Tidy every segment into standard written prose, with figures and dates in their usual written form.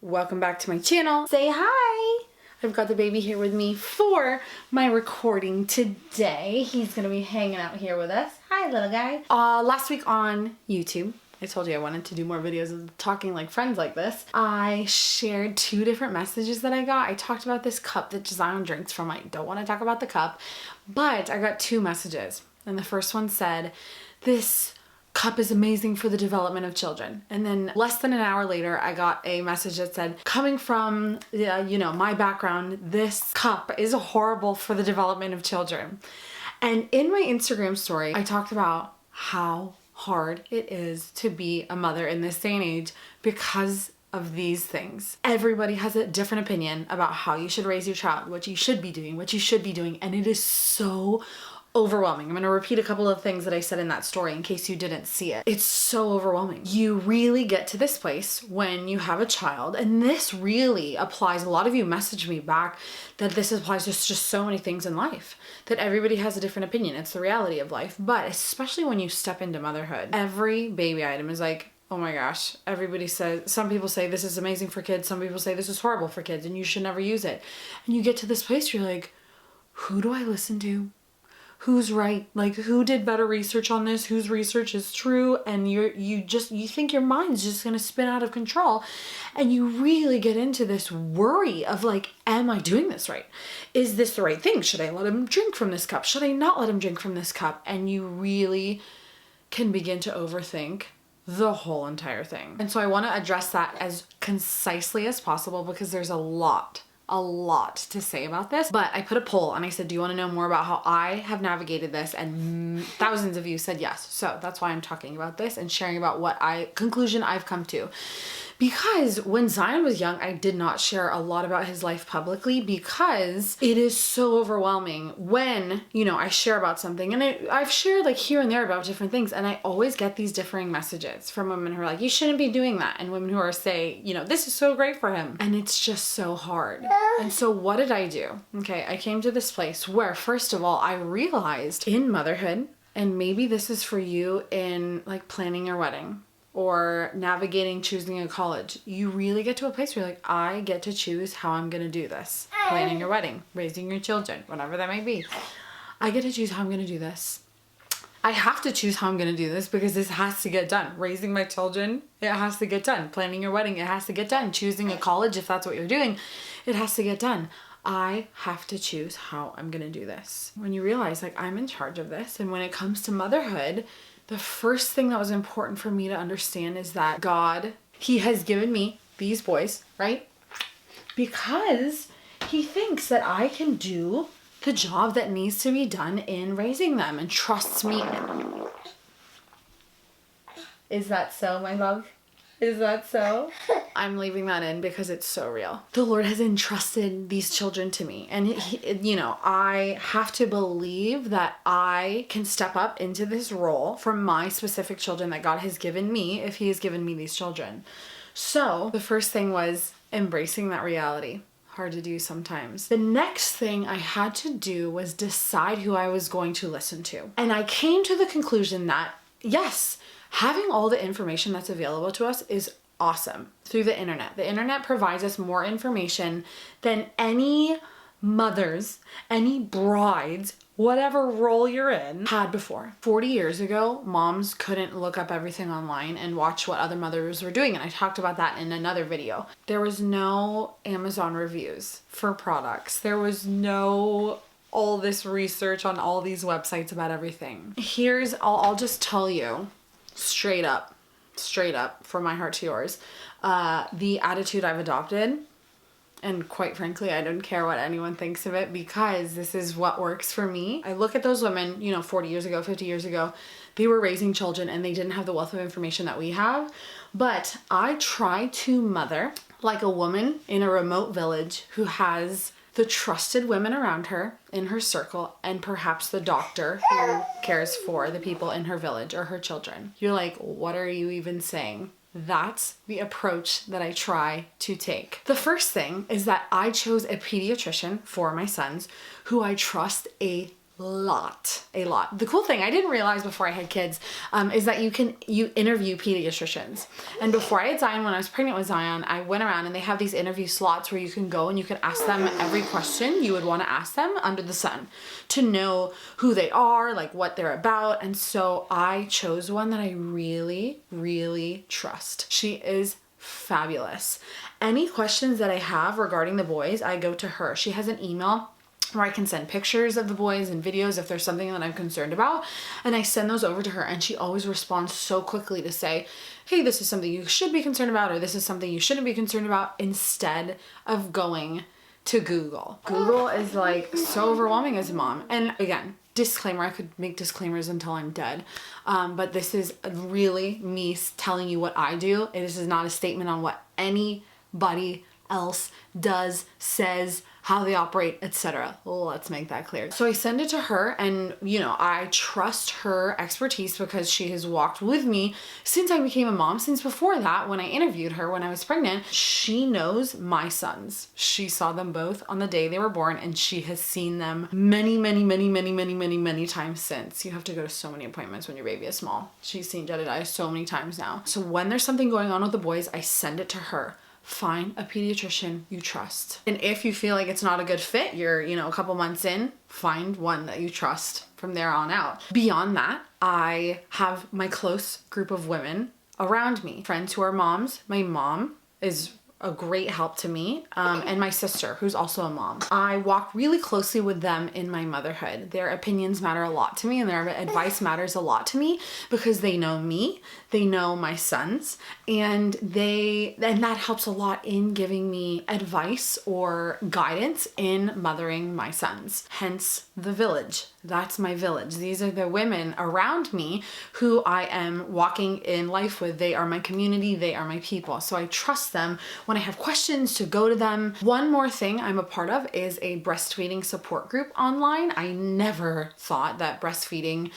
welcome back to my channel. Say hi. I've got the baby here with me for my recording today. He's gonna be hanging out here with us. Hi, little guy. Last week on YouTube, I told you I wanted to do more videos of talking like friends like this. I shared 2 different messages that I got. I talked about this cup that Zion drinks from. I don't want to talk about the cup, but I got 2 messages. And the first one said, this cup is amazing for the development of children. And then less than an hour later, I got a message that said, coming from, my background, this cup is horrible for the development of children. And in my Instagram story, I talked about how hard it is to be a mother in this day and age because of these things. Everybody has a different opinion about how you should raise your child, what you should be doing, and it is so overwhelming. I'm going to repeat a couple of things that I said in that story in case you didn't see it. It's so overwhelming. You really get to this place when you have a child, and this really applies. A lot of you messaged me back that this applies to just so many things in life, that everybody has a different opinion. It's the reality of life. But especially when you step into motherhood, every baby item is like, oh my gosh, everybody says, some people say this is amazing for kids, some people say this is horrible for kids and you should never use it. And you get to this place where you're like, who do I listen to? Who's right? Like, who did better research on this? Whose research is true? And you think your mind's just gonna spin out of control, and you really get into this worry of like, am I doing this right? Is this the right thing? Should I let him drink from this cup? Should I not let him drink from this cup? And you really can begin to overthink the whole entire thing. And so I want to address that as concisely as possible because there's a lot to say about this. But I put a poll and I said, do you want to know more about how I have navigated this? And thousands of you said yes. So that's why I'm talking about this and sharing about what conclusion I've come to. Because when Zion was young, I did not share a lot about his life publicly because it is so overwhelming when, I share about something. And I've shared like here and there about different things. And I always get these differing messages from women who are like, you shouldn't be doing that. And women who are saying, this is so great for him. And it's just so hard. And so what did I do? Okay, I came to this place where, first of all, I realized in motherhood, and maybe this is for you in like planning your wedding, or navigating choosing a college, you really get to a place where you're like, I get to choose how I'm gonna do this. Planning your wedding, raising your children, whatever that may be. I get to choose how I'm gonna do this. I have to choose how I'm gonna do this because this has to get done. Raising my children, it has to get done. Planning your wedding, it has to get done. Choosing a college, if that's what you're doing, it has to get done. I have to choose how I'm gonna do this. When you realize like I'm in charge of this, and when it comes to motherhood, the first thing that was important for me to understand is that God, He has given me these boys, right? Because He thinks that I can do the job that needs to be done in raising them and trusts me. Is that so, my love? Is that so? I'm leaving that in because it's so real. The Lord has entrusted these children to me. And, I have to believe that I can step up into this role for my specific children that God has given me if He has given me these children. So the first thing was embracing that reality. Hard to do sometimes. The next thing I had to do was decide who I was going to listen to. And I came to the conclusion that, yes, having all the information that's available to us is awesome through the internet. The internet provides us more information than any mothers, any brides, whatever role you're in, had before. 40 years ago, moms couldn't look up everything online and watch what other mothers were doing. And I talked about that in another video. There was no Amazon reviews for products. There was no all this research on all these websites about everything. I'll just tell you straight up from my heart to yours, the attitude I've adopted. And quite frankly, I don't care what anyone thinks of it because this is what works for me. I look at those women, 40 years ago, 50 years ago, they were raising children and they didn't have the wealth of information that we have. But I try to mother like a woman in a remote village who has the trusted women around her in her circle and perhaps the doctor who cares for the people in her village or her children. You're like, what are you even saying? That's the approach that I try to take. The first thing is that I chose a pediatrician for my sons who I trust a a lot. The cool thing I didn't realize before I had kids is that you interview pediatricians. And before I had Zion, when I was pregnant with Zion, I went around and they have these interview slots where you can go and you can ask them every question you would want to ask them under the sun to know who they are, like what they're about. And so I chose one that I really, really trust. She is fabulous. Any questions that I have regarding the boys, I go to her. She has an email where I can send pictures of the boys and videos if there's something that I'm concerned about, and I send those over to her, and she always responds so quickly to say, hey, this is something you should be concerned about, or this is something you shouldn't be concerned about, instead of going to Google. Google is like so overwhelming as a mom. And again, disclaimer, I could make disclaimers until I'm dead, but this is really me telling you what I do. This is not a statement on what anybody else does, says, how they operate, etc. Let's make that clear. So I send it to her, and I trust her expertise because she has walked with me since I became a mom. Since before that, when I interviewed her when I was pregnant, she knows my sons. She saw them both on the day they were born, and she has seen them many times since. You have to go to so many appointments when your baby is small. She's seen Jedediah so many times now. So when there's something going on with the boys, I send it to her. Find a pediatrician you trust. And if you feel like it's not a good fit, you're, a couple months in, find one that you trust from there on out. Beyond that, I have my close group of women around me, friends who are moms. My mom is a great help to me, and my sister, who's also a mom. I walk really closely with them in my motherhood. Their opinions matter a lot to me, and their advice matters a lot to me because they know me, they know my sons, and that helps a lot in giving me advice or guidance in mothering my sons. Hence the village. That's my village. These are the women around me who I am walking in life with. They are my community. They are my people. So I trust them when I have questions to go to them. One more thing I'm a part of is a breastfeeding support group online. I never thought that breastfeeding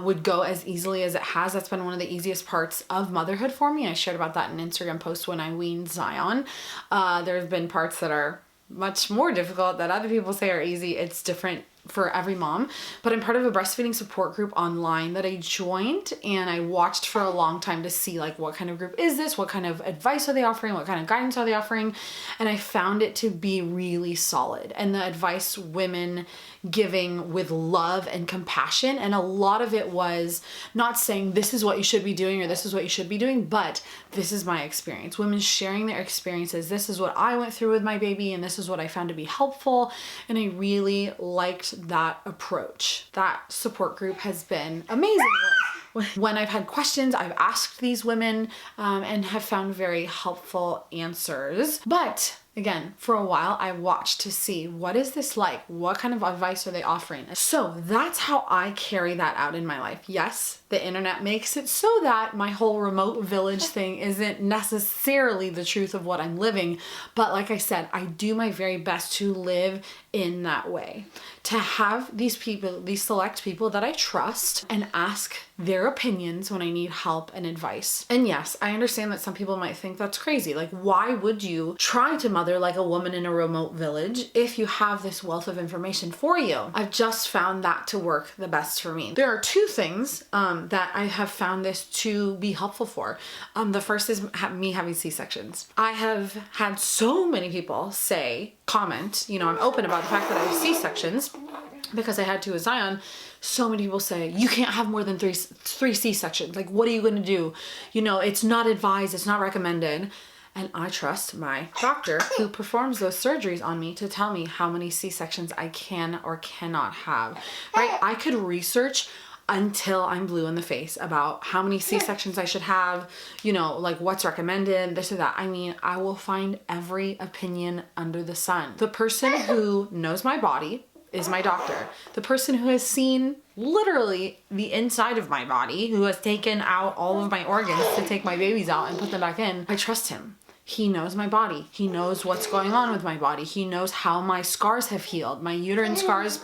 would go as easily as it has. That's been one of the easiest parts of motherhood for me. I shared about that in an Instagram post when I weaned Zion. There's been parts that are much more difficult that other people say are easy. It's different for every mom, but I'm part of a breastfeeding support group online that I joined, and I watched for a long time to see like what kind of group is this, what kind of advice are they offering, what kind of guidance are they offering, and I found it to be really solid, and the advice women giving with love and compassion, and a lot of it was not saying this is what you should be doing or this is what you should be doing, but this is my experience. Women sharing their experiences. This is what I went through with my baby, and this is what I found to be helpful, and I really liked that approach. That support group has been amazing. When I've had questions, I've asked these women and have found very helpful answers. But again, for a while, I watched to see what is this like? What kind of advice are they offering? So that's how I carry that out in my life. Yes, the internet makes it so that my whole remote village thing isn't necessarily the truth of what I'm living. But like I said, I do my very best to live in that way. To have these people, these select people that I trust, and ask their opinions when I need help and advice. And yes, I understand that some people might think that's crazy. Like, why would you try to mother like a woman in a remote village if you have this wealth of information for you? I've just found that to work the best for me. There are two things that I have found this to be helpful for. The first is me having C-sections. I have had so many people comment, I'm open about the fact that I have C-sections because I had to with Zion. So many people say, you can't have more than three C-sections. Like, what are you going to do? It's not advised, it's not recommended. And I trust my doctor who performs those surgeries on me to tell me how many C-sections I can or cannot have, right? I could research until I'm blue in the face about how many C-sections I should have, like what's recommended, this or that. I will find every opinion under the sun. The person who knows my body is my doctor. The person who has seen literally the inside of my body, who has taken out all of my organs to take my babies out and put them back in, I trust him. He knows my body. He knows what's going on with my body. He knows how my scars have healed. My uterine scars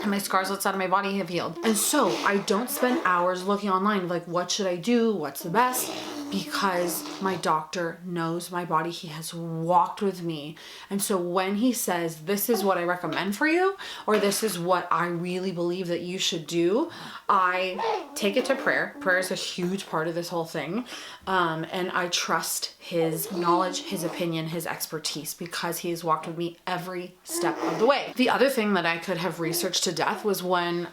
and my scars outside of my body have healed. And so I don't spend hours looking online like, what should I do? What's the best? because my doctor knows my body. He has walked with me. And so when he says, this is what I recommend for you, or this is what I really believe that you should do, I take it to prayer. Prayer is a huge part of this whole thing. And I trust his knowledge, his opinion, his expertise, because he has walked with me every step of the way. The other thing that I could have researched to death was when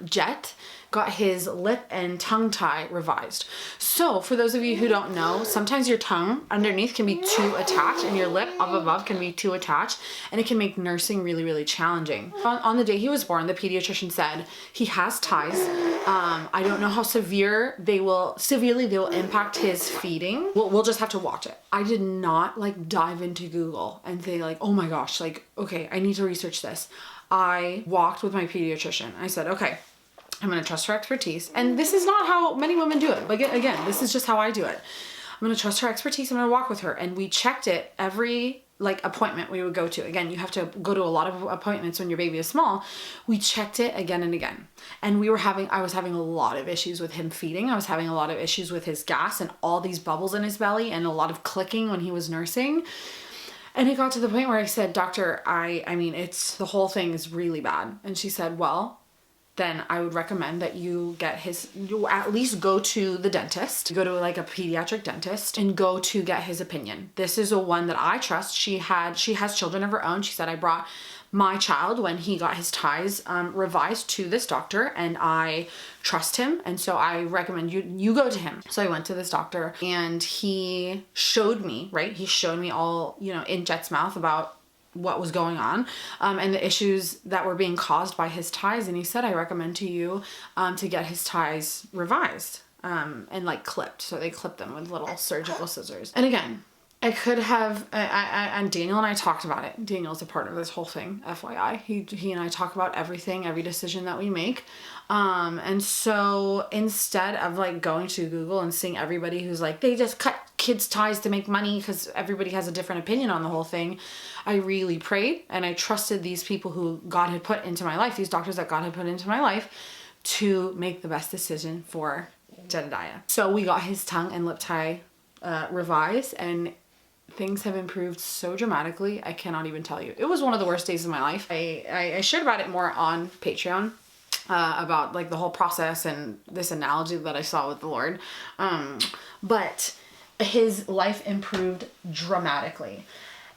Jet got his lip and tongue tie revised. So for those of you who don't know, sometimes your tongue underneath can be too attached and your lip up above can be too attached, and it can make nursing really, really challenging. On the day he was born, the pediatrician said he has ties. I don't know how severely they will impact his feeding. We'll just have to watch it. I did not like dive into Google and say like, oh my gosh, like, okay, I need to research this. I walked with my pediatrician. I said, okay, I'm going to trust her expertise. And this is not how many women do it. But again, this is just how I do it. I'm going to trust her expertise. I'm going to walk with her. And we checked it every appointment we would go to. Again, you have to go to a lot of appointments when your baby is small. We checked it again and again. And I was having a lot of issues with him feeding. I was having a lot of issues with his gas and all these bubbles in his belly and a lot of clicking when he was nursing. And it got to the point where I said, doctor, I mean, the whole thing is really bad. And she said, well, then I would recommend that you at least go to the dentist, go to like a pediatric dentist and go to get his opinion. This is a one that I trust. She has children of her own. She said, I brought my child when he got his ties revised to this doctor and I trust him. And so I recommend you go to him. So I went to this doctor and he showed me, right? He showed me all, in Jet's mouth about what was going on and the issues that were being caused by his ties. And he said, I recommend to you to get his ties revised and like clipped. So they clipped them with little surgical scissors. And again, I could have, and Daniel and I talked about it. Daniel's a part of this whole thing, FYI. He and I talk about everything, every decision that we make. And so instead of like going to Google and seeing everybody who's like, they just cut kids' ties to make money because everybody has a different opinion on the whole thing, I really prayed and I trusted these people who God had put into my life, these doctors that God had put into my life, to make the best decision for Jedediah. So we got his tongue and lip tie revised, and things have improved so dramatically. I cannot even tell you. It was one of the worst days of my life. I shared about it more on Patreon, about like the whole process and this analogy that I saw with the Lord. But his life improved dramatically.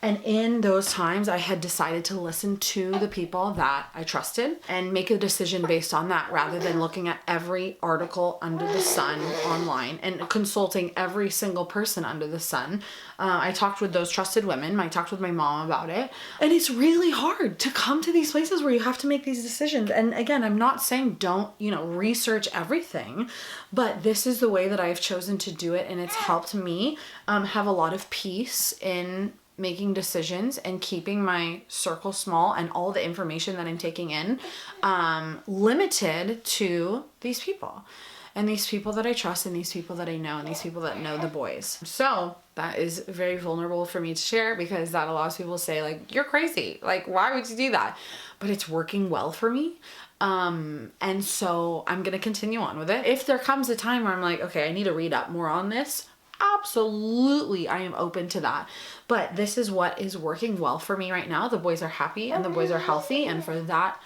And in those times, I had decided to listen to the people that I trusted and make a decision based on that, rather than looking at every article under the sun online and consulting every single person under the sun. I talked with those trusted women. I talked with my mom about it. And it's really hard to come to these places where you have to make these decisions. And again, I'm not saying don't, research everything, but this is the way that I've chosen to do it. And it's helped me have a lot of peace in making decisions and keeping my circle small and all the information that I'm taking in limited to these people and these people that I trust and these people that I know and these people that know the boys. So that is very vulnerable for me to share, because that allows people to say like, you're crazy. Like, why would you do that? But it's working well for me. And so I'm going to continue on with it. If there comes a time where I'm like, okay, I need to read up more on this, absolutely, I am open to that. But this is what is working well for me right now. The boys are happy and the boys are healthy. And for that,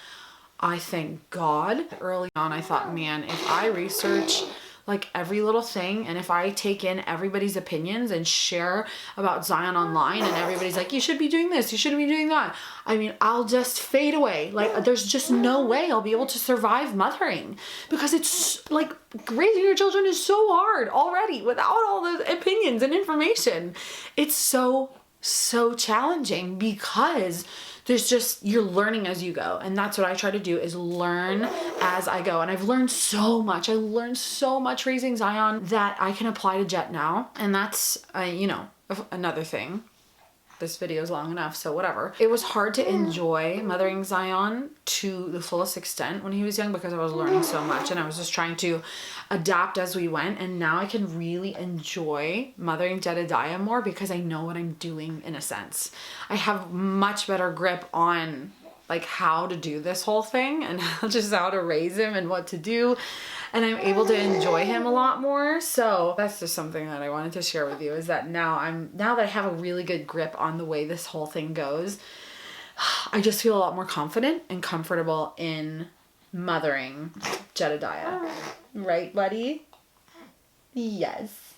I thank God. Early on, I thought, man, if I research like every little thing and if I take in everybody's opinions and share about Zion online and everybody's like, you should be doing this, you shouldn't be doing that, I mean, I'll just fade away. Like, there's just no way I'll be able to survive mothering, because it's like raising your children is so hard already without all the opinions and information. It's so challenging, because there's just, you're learning as you go. And that's what I try to do, is learn as I go. And I've learned so much. I learned so much raising Zion that I can apply to Jet now. And that's, another thing. This video is long enough, so whatever. It was hard to enjoy mothering Zion to the fullest extent when he was young, because I was learning so much and I was just trying to adapt as we went. And now I can really enjoy mothering Jedediah more, because I know what I'm doing in a sense. I have much better grip on like how to do this whole thing and just how to raise him and what to do. And I'm able to enjoy him a lot more. So that's just something that I wanted to share with you, is that now that I have a really good grip on the way this whole thing goes, I just feel a lot more confident and comfortable in mothering Jedediah. Right, buddy? Yes.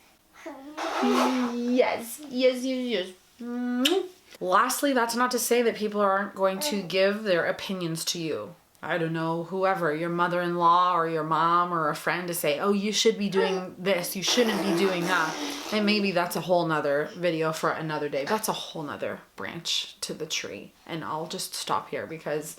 Yes. Yes, yes, yes. Lastly, that's not to say that people aren't going to give their opinions to you. I don't know, whoever, your mother-in-law or your mom or a friend, to say, oh, you should be doing this, you shouldn't be doing that. And maybe that's a whole nother video for another day. That's a whole nother branch to the tree. And I'll just stop here because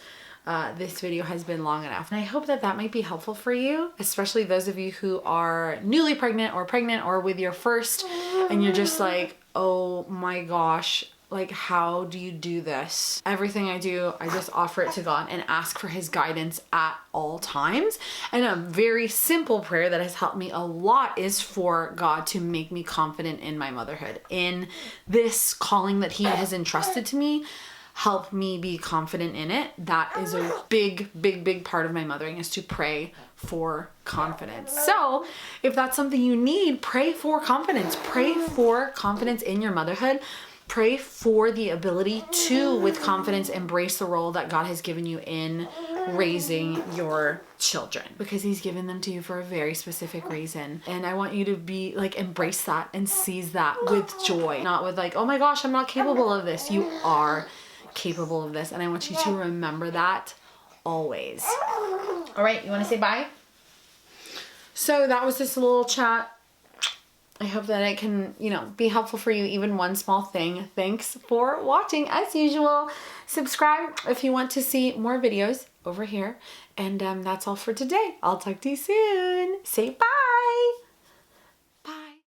this video has been long enough. And I hope that that might be helpful for you, especially those of you who are newly pregnant or with your first, and you're just like, oh my gosh, like, how do you do this? Everything I do, I just offer it to God and ask for his guidance at all times. And a very simple prayer that has helped me a lot is for God to make me confident in my motherhood, in this calling that he has entrusted to me. Help me be confident in it. That is a big part of my mothering, is to pray for confidence. So if that's something you need, pray for confidence. Pray for confidence in your motherhood. Pray for the ability to, with confidence, embrace the role that God has given you in raising your children, because he's given them to you for a very specific reason. And I want you to be like, embrace that and seize that with joy, not with like, oh my gosh, I'm not capable of this. You are capable of this. And I want you to remember that always. All right, you want to say bye? So that was this little chat. I hope that it can, be helpful for you, even one small thing. Thanks for watching as usual. Subscribe if you want to see more videos over here. And that's all for today. I'll talk to you soon. Say bye.